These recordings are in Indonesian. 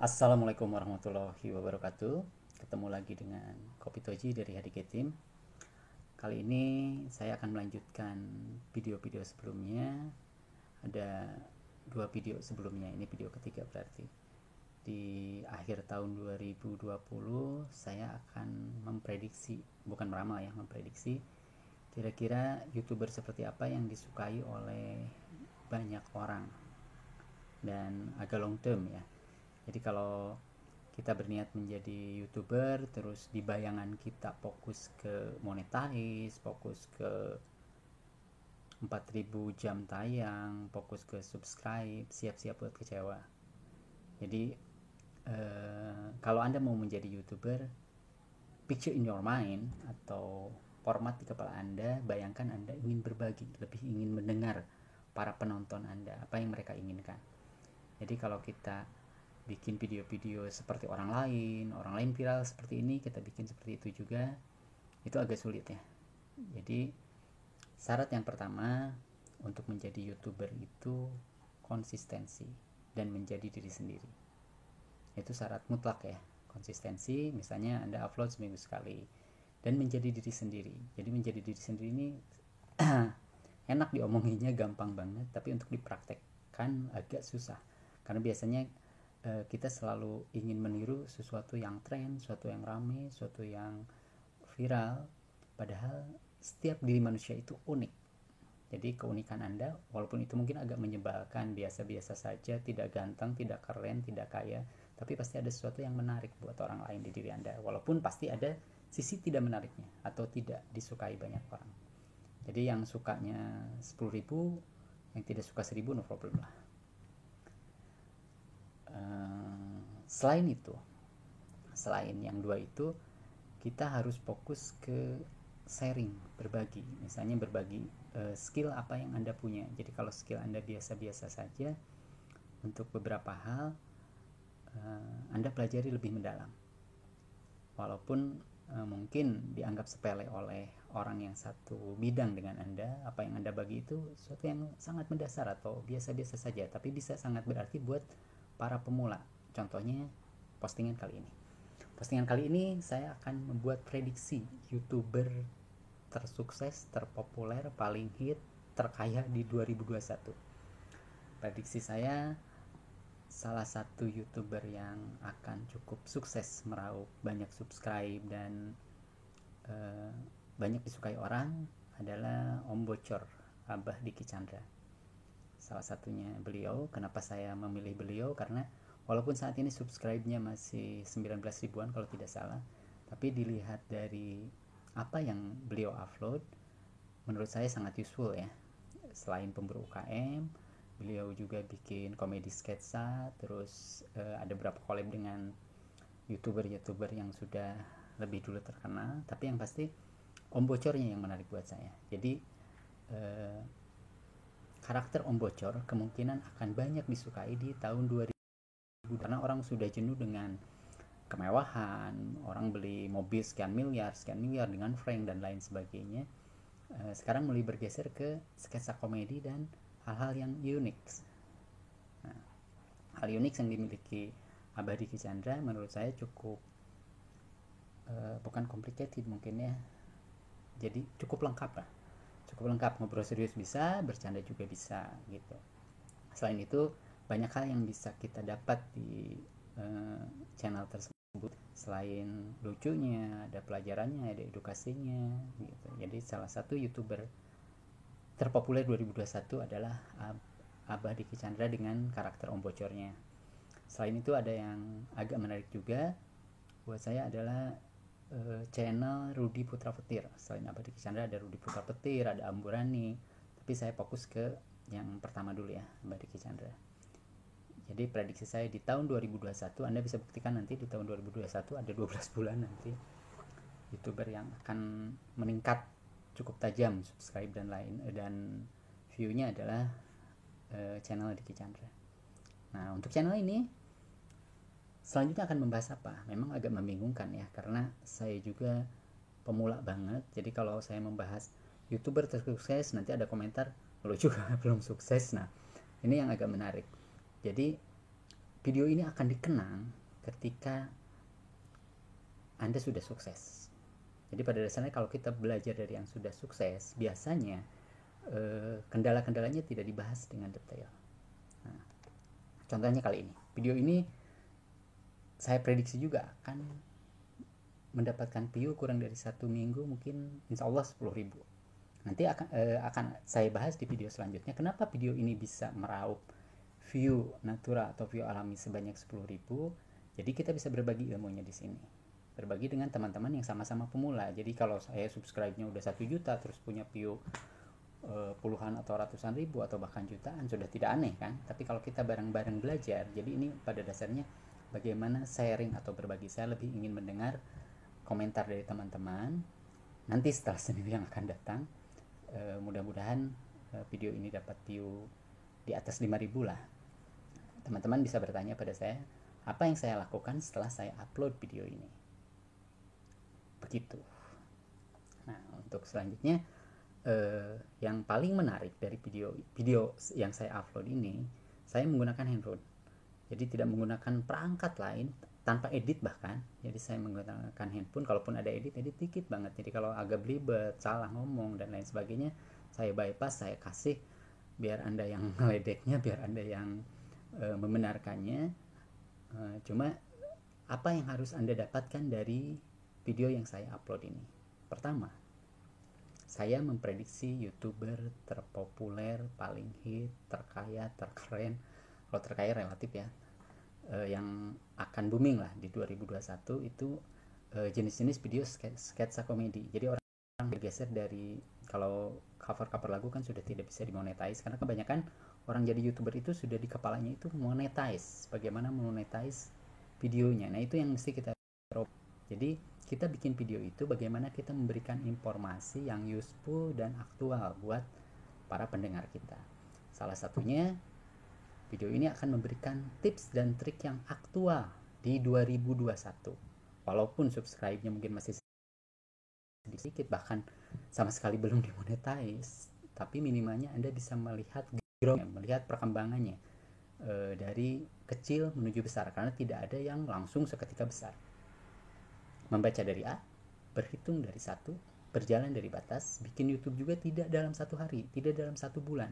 Assalamualaikum warahmatullahi wabarakatuh. Ketemu lagi dengan Kopi Toji dari HDG Team. Kali ini saya akan melanjutkan video-video sebelumnya. Ada dua video sebelumnya, ini video ketiga berarti. Di akhir tahun 2020 saya akan memprediksi, bukan meramal ya, memprediksi kira-kira YouTuber seperti apa yang disukai oleh banyak orang dan agak long term ya. Jadi kalau kita berniat menjadi YouTuber, terus di bayangan kita fokus ke monetize, fokus ke 4.000 jam tayang, fokus ke subscribe, siap-siap buat kecewa. Jadi kalau Anda mau menjadi YouTuber, picture in your mind atau format di kepala Anda, bayangkan Anda ingin berbagi, lebih ingin mendengar para penonton Anda, apa yang mereka inginkan. Jadi kalau kita bikin video-video seperti orang lain viral seperti ini, kita bikin seperti itu juga, itu agak sulit ya. Jadi syarat yang pertama untuk menjadi YouTuber itu konsistensi dan menjadi diri sendiri. Itu syarat mutlak ya, konsistensi. Misalnya Anda upload seminggu sekali dan menjadi diri sendiri. Jadi menjadi diri sendiri ini enak diomonginya, gampang banget, tapi untuk dipraktekkan agak susah. Karena biasanya kita selalu ingin meniru sesuatu yang tren, sesuatu yang rame, sesuatu yang viral. Padahal setiap diri manusia itu unik. Jadi keunikan Anda, walaupun itu mungkin agak menyebalkan, biasa-biasa saja, tidak ganteng, tidak keren, tidak kaya, tapi pasti ada sesuatu yang menarik buat orang lain di diri Anda. Walaupun pasti ada sisi tidak menariknya atau tidak disukai banyak orang. Jadi yang sukanya 10.000, yang tidak suka 1.000, no problem lah. Selain itu, selain yang dua itu, kita harus fokus ke sharing, berbagi. Misalnya berbagi skill apa yang Anda punya. Jadi kalau skill Anda biasa-biasa saja, untuk beberapa hal Anda pelajari lebih mendalam. Walaupun mungkin dianggap sepele oleh orang yang satu bidang dengan Anda, apa yang Anda bagi itu sesuatu yang sangat mendasar atau biasa-biasa saja, tapi bisa sangat berarti buat para pemula. Contohnya postingan kali ini. Postingan kali ini saya akan membuat prediksi YouTuber tersukses, terpopuler, paling hit, terkaya di 2021. Prediksi saya, salah satu YouTuber yang akan cukup sukses meraup banyak subscribe dan banyak disukai orang adalah Om Bocor, Abah Diki Chandra. Salah satunya beliau. Kenapa saya memilih beliau? Karena walaupun saat ini subscribe-nya masih 19 ribuan kalau tidak salah, tapi dilihat dari apa yang beliau upload, menurut saya sangat useful ya. Selain pemburu UKM, beliau juga bikin komedi sketsa, terus ada beberapa collab dengan YouTuber yang sudah lebih dulu terkenal. Tapi yang pasti Om Bocornya yang menarik buat saya. Jadi karakter Om Bocor kemungkinan akan banyak disukai di tahun 2000, karena orang sudah jenuh dengan kemewahan, orang beli mobil sekian miliar dengan frank dan lain sebagainya. Sekarang mulai bergeser ke sketsa komedi dan hal-hal yang unik. Nah, hal unik yang dimiliki Abah Diki Chandra menurut saya cukup bukan complicated mungkin ya, jadi cukup lengkap lah. Cukup lengkap, ngobrol serius bisa, bercanda juga bisa gitu. Selain itu banyak hal yang bisa kita dapat di channel tersebut. Selain lucunya, ada pelajarannya, ada edukasinya gitu. Jadi salah satu YouTuber terpopuler 2021 adalah Abah Diki Chandra dengan karakter Om Bocornya. Selain itu ada yang agak menarik juga buat saya adalah channel Rudy Putra Petir. Selain Abah Diki Chandra ada Rudy Putra Petir, ada Amburani, tapi saya fokus ke yang pertama dulu ya, Abah Diki Chandra. Jadi prediksi saya di tahun 2021, Anda bisa buktikan nanti di tahun 2021 ada 12 bulan nanti YouTuber yang akan meningkat cukup tajam subscribe dan lain dan view-nya adalah channel Diki Chandra. Nah, untuk channel ini selanjutnya akan membahas apa? Memang agak membingungkan ya, karena saya juga pemula banget. Jadi kalau saya membahas YouTuber tersukses, nanti ada komentar, lo juga belum sukses. Nah, ini yang agak menarik. Jadi video ini akan dikenang ketika Anda sudah sukses. Jadi pada dasarnya kalau kita belajar dari yang sudah sukses, biasanya kendala-kendalanya tidak dibahas dengan detail. Nah, contohnya kali ini, video ini saya prediksi juga akan mendapatkan view kurang dari 1 minggu, mungkin insya Allah 10.000. Nanti akan saya bahas di video selanjutnya kenapa video ini bisa meraup view natural atau view alami sebanyak 10.000. Jadi kita bisa berbagi ilmunya di sini, berbagi dengan teman-teman yang sama-sama pemula. Jadi kalau saya subscribe-nya udah 1 juta terus punya view puluhan atau ratusan ribu atau bahkan jutaan, sudah tidak aneh kan. Tapi kalau kita bareng-bareng belajar, jadi ini pada dasarnya bagaimana sharing atau berbagi. Saya lebih ingin mendengar komentar dari teman-teman nanti setelah seminggu yang akan datang. Mudah-mudahan video ini dapat view di atas 5.000 lah. Teman-teman bisa bertanya pada saya, apa yang saya lakukan setelah saya upload video ini. Begitu. Nah, untuk selanjutnya, yang paling menarik dari video yang saya upload ini, saya menggunakan handphone. Jadi tidak menggunakan perangkat lain, tanpa edit bahkan. Jadi saya menggunakan handphone, kalaupun ada edit dikit banget. Jadi kalau agak belibet, salah ngomong dan lain sebagainya, saya bypass, saya kasih biar Anda yang ngeledeknya, biar Anda yang membenarkannya. Cuma apa yang harus Anda dapatkan dari video yang saya upload ini? Pertama, saya memprediksi YouTuber terpopuler, paling hit, terkaya, terkeren. Kalau terkaya relatif ya, yang akan booming lah di 2021 itu jenis-jenis video sketsa komedi. Jadi orang bergeser dari, kalau cover lagu kan sudah tidak bisa dimonetize, karena kebanyakan orang jadi YouTuber itu sudah di kepalanya itu monetize, bagaimana monetize videonya. Nah itu yang mesti kita robah. Jadi kita bikin video itu bagaimana kita memberikan informasi yang useful dan aktual buat para pendengar kita. Salah satunya video ini akan memberikan tips dan trik yang aktual di 2021. Walaupun subscribe-nya mungkin masih sedikit, bahkan sama sekali belum dimonetize, tapi minimalnya Anda bisa melihat melihat perkembangannya dari kecil menuju besar, karena tidak ada yang langsung seketika besar. Membaca dari A, berhitung dari 1, berjalan dari batas. Bikin YouTube juga tidak dalam 1 hari, tidak dalam 1 bulan.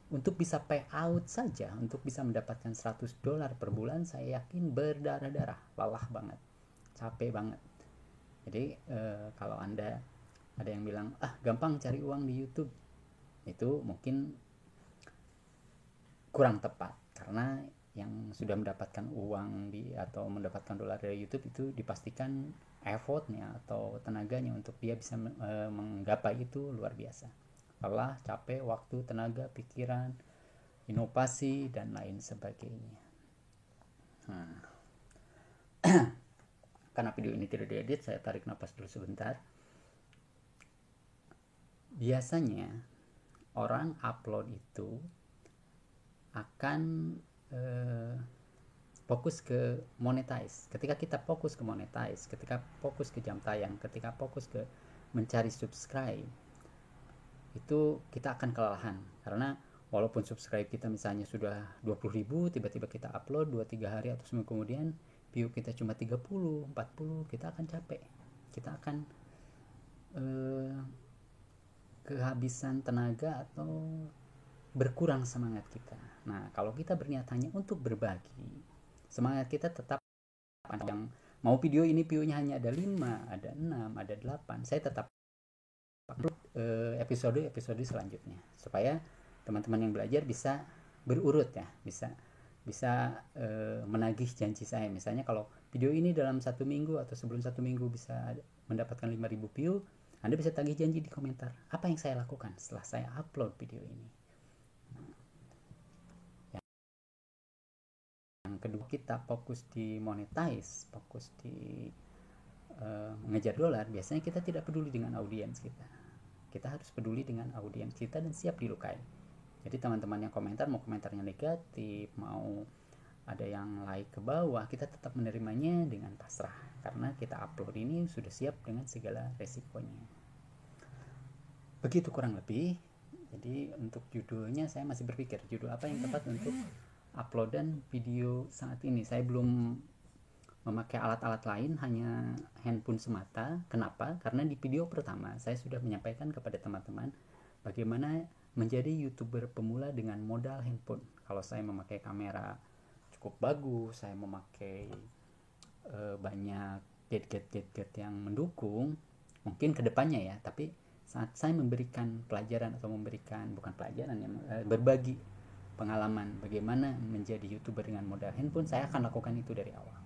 Untuk bisa pay out saja, untuk bisa mendapatkan $100 per bulan, saya yakin berdarah-darah, lelah banget, capek banget. Jadi kalau Anda ada yang bilang, gampang cari uang di YouTube, itu mungkin kurang tepat, karena yang sudah mendapatkan uang atau mendapatkan dolar dari YouTube itu dipastikan effortnya atau tenaganya untuk dia bisa menggapai itu luar biasa. Lelah, capek, waktu, tenaga, pikiran, inovasi, dan lain sebagainya. Nah, karena video ini tidak diedit, saya tarik napas dulu sebentar. Biasanya orang upload itu akan fokus ke monetize. Ketika kita fokus ke monetize, ketika fokus ke jam tayang, ketika fokus ke mencari subscribe, itu kita akan kelelahan. Karena walaupun subscribe kita misalnya sudah 20.000, tiba-tiba kita upload 2-3 hari atau seminggu kemudian view kita cuma 30, 40, kita akan capek. Kita akan kehabisan tenaga atau berkurang semangat kita. Nah, kalau kita berniat hanya untuk berbagi, semangat kita tetap. Yang mau video ini view-nya hanya ada 5, ada 6, ada 8, saya tetap upload episode selanjutnya supaya teman-teman yang belajar bisa berurut ya, bisa menagih janji saya. Misalnya kalau video ini dalam 1 minggu atau sebelum 1 minggu bisa mendapatkan 5.000 view, Anda bisa tagih janji di komentar apa yang saya lakukan setelah saya upload video ini. Yang kedua, kita fokus di monetize, fokus di mengejar dolar. Biasanya kita tidak peduli dengan audiens kita. Kita harus peduli dengan audiens kita dan siap dilukai. Jadi teman-teman yang komentar, mau komentarnya negatif, mau ada yang like ke bawah, kita tetap menerimanya dengan pasrah, karena kita upload ini sudah siap dengan segala resikonya. Begitu kurang lebih. Jadi untuk judulnya saya masih berpikir judul apa yang tepat untuk uploadan video saat ini. Saya belum memakai alat-alat lain, hanya handphone semata. Kenapa? Karena di video pertama saya sudah menyampaikan kepada teman-teman bagaimana menjadi YouTuber pemula dengan modal handphone. Kalau saya memakai kamera cukup bagus, saya memakai banyak gadget-gadget yang mendukung, mungkin kedepannya ya, tapi saat saya memberikan pelajaran atau memberikan, bukan pelajaran ya, berbagi pengalaman bagaimana menjadi YouTuber dengan modal handphone, saya akan lakukan itu dari awal.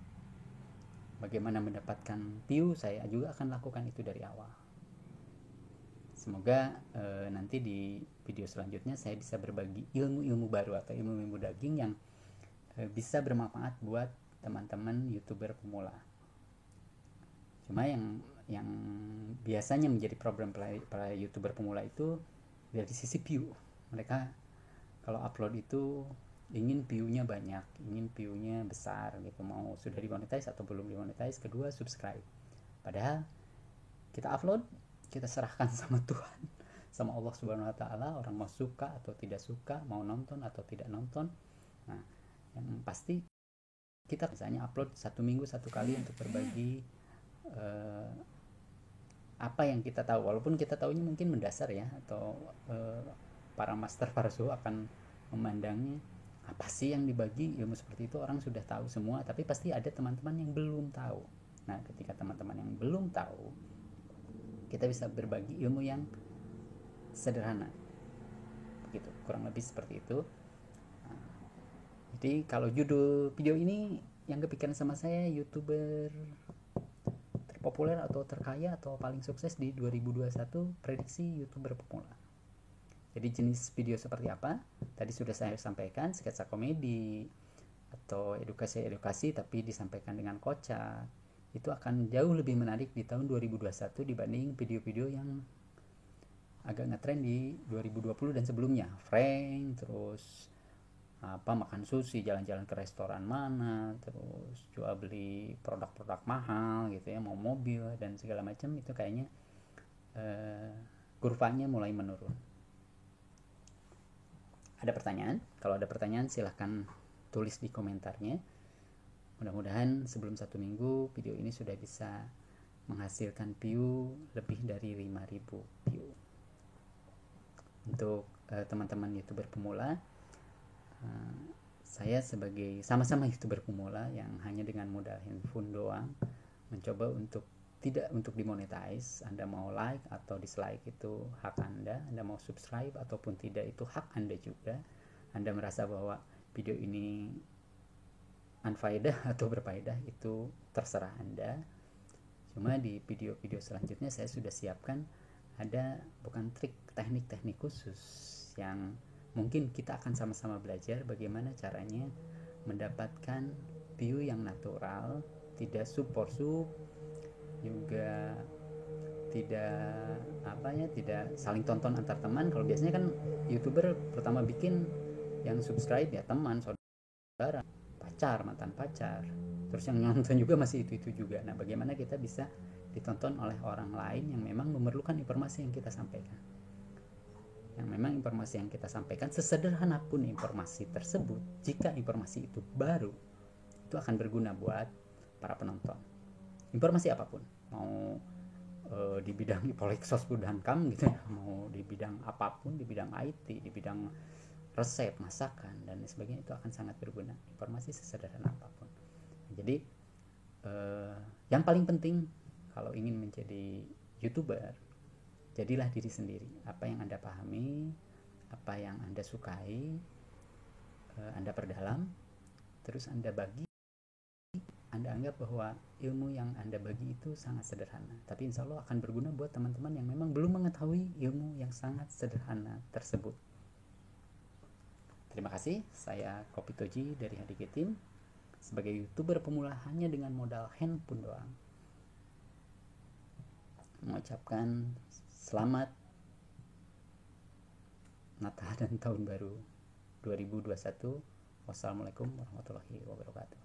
Bagaimana mendapatkan view, saya juga akan lakukan itu dari awal. Semoga nanti di video selanjutnya saya bisa berbagi ilmu-ilmu baru atau ilmu-ilmu daging yang bisa bermanfaat buat teman-teman YouTuber pemula. Cuma yang biasanya menjadi problem para YouTuber pemula itu dari sisi view. Mereka kalau upload itu ingin view-nya banyak, ingin view-nya besar gitu, mau sudah dimonetize atau belum dimonetize. Kedua, subscribe. Padahal kita upload, kita serahkan sama Tuhan, sama Allah Subhanahu wa taala, orang mau suka atau tidak suka, mau nonton atau tidak nonton. Nah, yang pasti kita misalnya upload 1 minggu 1 kali untuk berbagi apa yang kita tahu, walaupun kita tahunya mungkin mendasar ya, atau para master para suhu akan memandangnya apa sih yang dibagi, ilmu seperti itu orang sudah tahu semua, tapi pasti ada teman-teman yang belum tahu. Nah, ketika teman-teman yang belum tahu, kita bisa berbagi ilmu yang sederhana begitu, kurang lebih seperti itu. Jadi kalau judul video ini yang kepikiran sama saya, YouTuber terpopuler atau terkaya atau paling sukses di 2021, prediksi YouTuber pemula. Jadi jenis video seperti apa? Tadi sudah saya sampaikan, sketsa komedi atau edukasi tapi disampaikan dengan kocak. Itu akan jauh lebih menarik di tahun 2021 dibanding video-video yang agak ngetrend di 2020 dan sebelumnya. Frank, terus makan sushi, jalan-jalan ke restoran mana, terus jual beli produk-produk mahal gitu ya, mau mobil dan segala macam, itu kayaknya kurvanya mulai menurun. Ada pertanyaan? Kalau ada pertanyaan silahkan tulis di komentarnya. Mudah-mudahan sebelum 1 minggu video ini sudah bisa menghasilkan view lebih dari 5.000 view. Untuk teman-teman YouTuber pemula, saya sebagai sama-sama YouTuber pemula yang hanya dengan modal handphone doang mencoba untuk tidak untuk dimonetize. Anda mau like atau dislike itu hak Anda mau subscribe ataupun tidak itu hak Anda juga. Anda merasa bahwa video ini unfaedah atau berfaedah itu terserah Anda. Cuma di video-video selanjutnya saya sudah siapkan ada bukan trik, teknik-teknik khusus yang mungkin kita akan sama-sama belajar bagaimana caranya mendapatkan view yang natural, tidak sub-porsub, juga tidak saling tonton antar teman. Kalau biasanya kan YouTuber pertama bikin yang subscribe ya teman, saudara, pacar, mantan pacar, terus yang nonton juga masih itu juga. Nah, bagaimana kita bisa ditonton oleh orang lain yang memang memerlukan informasi yang kita sampaikan, yang memang informasi yang kita sampaikan, sesederhana pun informasi tersebut, jika informasi itu baru, itu akan berguna buat para penonton. Informasi apapun, mau di bidang Polexos Budhankam gitu ya, mau di bidang apapun, di bidang IT, di bidang resep, masakan dan sebagainya, itu akan sangat berguna, informasi sesederhana apapun. Jadi yang paling penting kalau ingin menjadi YouTuber, jadilah diri sendiri. Apa yang Anda pahami, apa yang Anda sukai, Anda perdalam, terus Anda bagi. Anda anggap bahwa ilmu yang Anda bagi itu sangat sederhana, tapi insya Allah akan berguna buat teman-teman yang memang belum mengetahui ilmu yang sangat sederhana tersebut. Terima kasih, saya Kopi Toji dari HDG Team, sebagai YouTuber pemula hanya dengan modal handphone doang, mengucapkan selamat Natal dan Tahun Baru 2021. Wassalamualaikum warahmatullahi wabarakatuh.